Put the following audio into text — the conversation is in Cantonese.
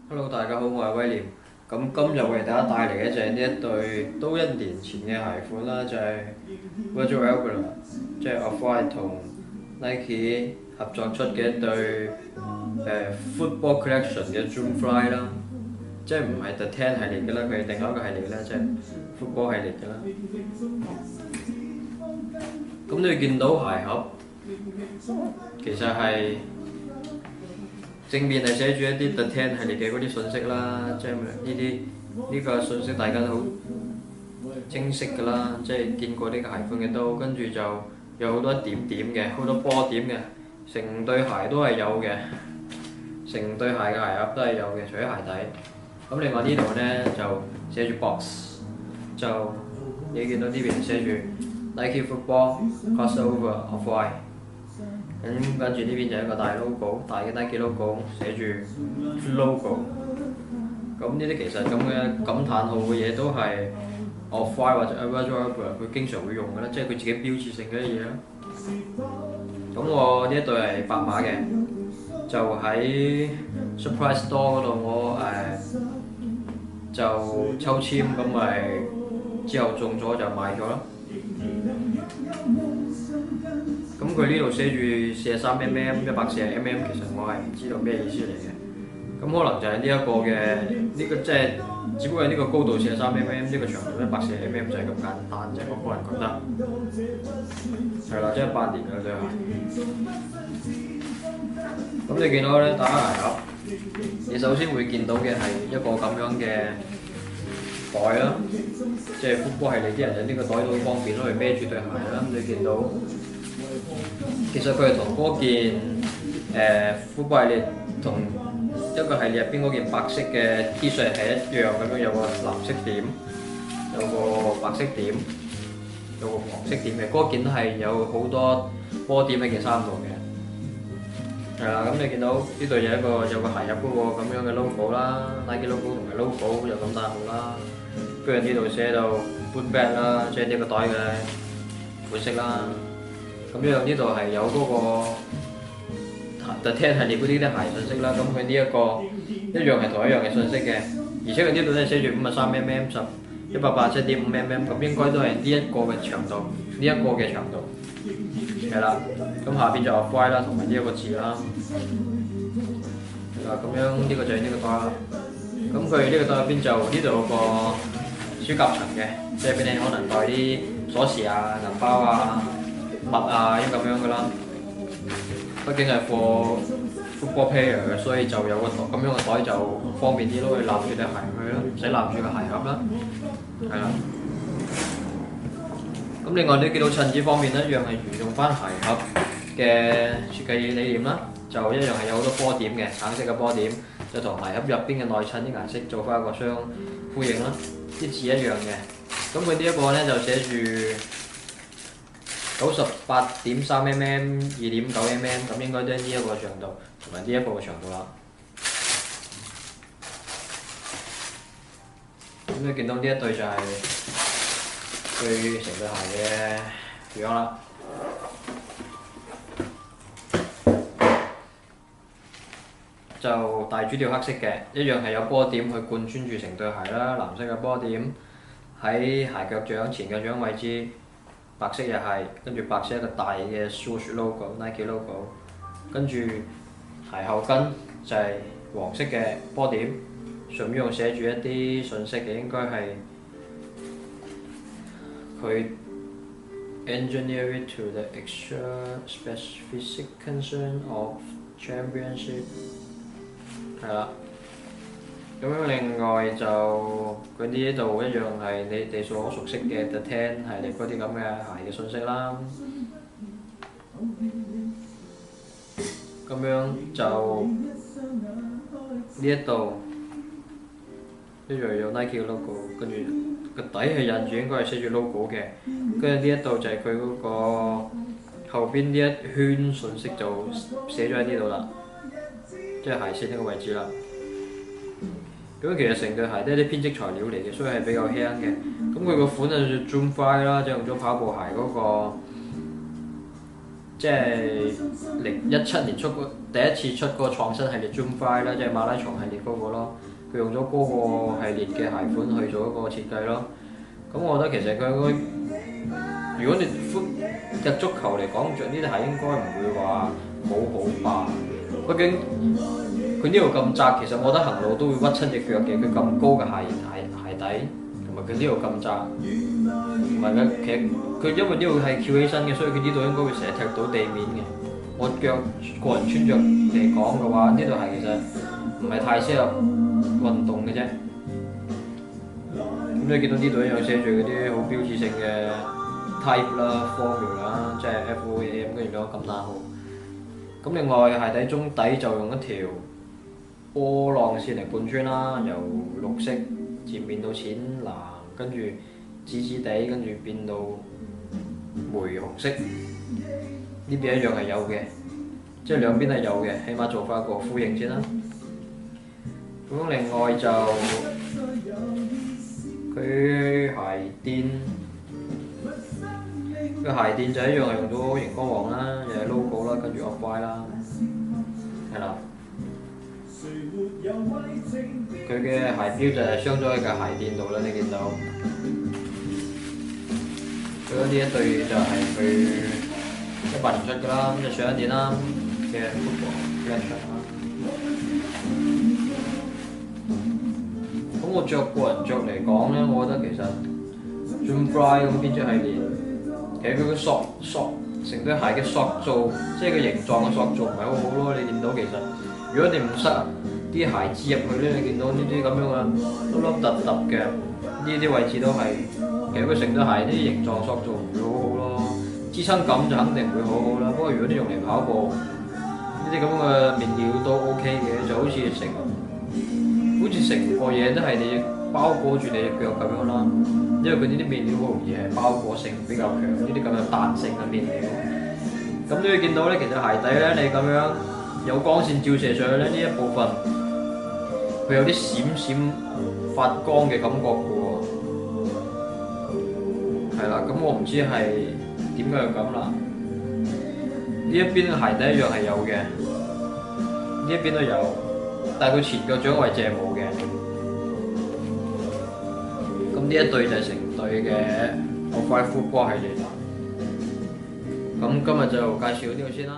Hello，大家好，我係威廉。咁今日為大家帶嚟嘅就係呢一對都1年前嘅鞋款啦，就係 Virgil Abloh，即係 Off-White 同 Nike 合作出嘅一對Football Collection 嘅 Zoom Fly 啦，即係唔係 The Ten 系列嘅啦，佢係另外一個系列啦，即係 Football 系列嘅啦。咁你會見到鞋盒其實係正面係寫住一啲 The Ten 系列嘅嗰啲信息啦，即係呢個信息大家都好清晰㗎啦，即係見過呢個鞋款嘅都，跟住就有好多點點嘅，好多波點嘅，成對鞋都係有嘅，成對鞋嘅鞋盒都係有嘅，除咗鞋底。咁另外呢度呢，就寫住 box， 就你見到呢邊寫住 Nike Football Crossover Off-White。跟住呢邊就係一個大 logo， 大嘅 Nike logo， 寫住 logo。咁呢啲其實咁嘅感嘆號嘅嘢都係 Off-White 或者 Virgil Abloh 佢經常會用嘅啦，即係佢自己標誌性嘅嘢啦。咁我呢一對係白馬嘅，就喺 Surprise Store 嗰度我就抽籤咁咪之後中咗就買咗啦。咁佢呢度寫住43mm、140mm，其實我係唔知道咩意思嚟嘅。咁可能就係呢一個嘅呢個即係，只不過係呢個高度43mm，呢個長度140mm就係咁簡單啫。我個人覺得係啦，即係8年嘅對鞋。咁你見到咧打開鞋盒，你首先會見到嘅係一個咁樣嘅袋啦，即係Football系列啲人喺呢個袋都好方便攞嚟孭住對鞋啦。你見到其實佢係同嗰件Football系列同一個系列入邊嗰件白色嘅 T 恤係一樣咁樣，有個藍色點，有個白色點，有個黃色點嘅。嗰件都係有好多波點喺件衫度嘅。係啦，咁你見到呢度有個鞋盒嗰個咁樣嘅 logo 啦，Nike logo 同埋 logo 有咁大號啦。跟住呢度寫到 boot bag 啦，即係呢個袋嘅款式啦。咁呢度係有嗰個 The Ten 系列嗰啲鞋信息啦。咁佢呢一個一樣係同一樣嘅信息嘅，而且佢呢度咧寫住53mm、187.5mm， 咁應該都係呢一個嘅長度，呢一個嘅長度係啦。咁下邊就 Off-White 啦，同埋呢一個字啦。係啦，咁樣呢個就係呢個袋啦。咁佢呢個袋入邊就呢度有個書夾層嘅，即係俾你可能袋啲鎖匙啊、銀包啊、襪啊咁樣噶啦。畢竟係 for football player 嘅，所以就有個咁樣嘅袋就方便啲咯，可以攬住對鞋去啦，唔使攬住個鞋盒啦。係啦。咁另外你見到襯紙方面一樣係沿用翻鞋盒嘅設計理念啦，就一樣係有好多波點嘅，橙色嘅波點，就同鞋盒入邊嘅內襯啲顏色做翻一個相呼應啦，啲字一樣嘅。咁佢呢一個咧就寫住98.3mm、2.9mm， 咁應該都係呢一個長度同埋呢一個嘅長度啦。咁你見到呢一對就係佢成對鞋嘅樣啦。就大主調黑色嘅，一樣係有波點去貫穿住成對鞋啦，藍色嘅波點喺鞋腳掌、前腳掌位置，白色又係，跟住白色一個大嘅 Swoosh logo、Nike logo， 跟住鞋後跟就係黃色嘅波點，上面用寫住一啲信息嘅，應該係佢 engineer it to the extra specific concern of championship。係啦，咁樣另外就佢呢度一樣係你哋所熟悉嘅 The Ten 系列嗰啲咁嘅鞋嘅信息啦。咁樣就呢一度一樣有 Nike 嘅 logo， 跟住個底係印住應該係寫住 logo 嘅，跟住呢一度就係佢嗰個後邊呢一圈信息就寫咗喺呢度啦。即係鞋線呢個位置啦。咁其實成對鞋都係啲編織材料嚟嘅，所以係比較輕嘅。咁佢個款就 Zoom Fly 啦，即係用咗跑步鞋嗰個，即係2017年出第一次出嗰個創新系列 Zoomfly 啦，即係馬拉松系列嗰個咯，佢用咗嗰個系列嘅鞋款去做一個設計咯。咁我覺得其實佢應該，如果你入足球嚟講，着呢啲鞋應該唔會話冇好吧。畢竟佢呢度咁窄，其實我覺得行路都會屈親隻腳嘅。佢咁高嘅鞋底，同埋佢呢度咁窄，同埋其實佢因為呢度係翹起身嘅，所以佢呢度應該會成日踢到地面嘅。我個人穿着嚟講嘅話，呢對鞋其實唔係太適合運動嘅啫。咁你見到呢度一樣寫住嗰啲好標誌性嘅 type 啦、formula 啦，即係 FOAM 跟住兩個感嘆號。咁另外鞋底中底就用一條波浪線嚟貫穿啦，由綠色漸變到淺藍，跟住紫紫地，跟住變到玫紅色。呢邊一樣係有嘅，即係兩邊係有嘅，起碼做翻一個呼應先啦。咁另外就佢鞋墊，個鞋墊就一樣係用咗熒光黃啦，又係 logo 啦，跟住 Off-White 啦，係啦。佢嘅鞋標就係鑲咗喺個鞋墊度啦，你見到。佢呢一對就係佢18年出㗎啦，咁就上一年啦嘅 Football Collection 啦。咁我個人着嚟講咧，我覺得其實 Zoomfly 咁編織系列，其實佢嘅塑成對鞋嘅塑造，即係個形狀嘅塑造唔係好好咯。你見到其實，如果你唔塞啲鞋子入去咧，你見到呢啲咁樣嘅凹凹凸凸嘅，呢啲位置都係，其實佢成對鞋啲形狀塑造唔會好好咯。支撐感就肯定唔會好好啦。不過如果你用嚟跑步，呢啲咁嘅面料都 OK 嘅，就好似成個嘢都係你包裹住你隻腳咁樣啦。因為佢呢啲面料好容易係包裹性比較強，呢啲咁有彈性嘅面料。咁你會見到咧，其實鞋底咧你咁樣有光線照射上去咧，呢一部分佢有啲閃發光嘅感覺嘅喎。係啦，咁我唔知係點解要咁啦。呢一邊鞋底一樣係有嘅，呢一邊都有，但係佢前腳掌位置係冇嘅。咁呢一對就係成對嘅 Off-White Football 系列啦。咁今日就介紹呢個先啦。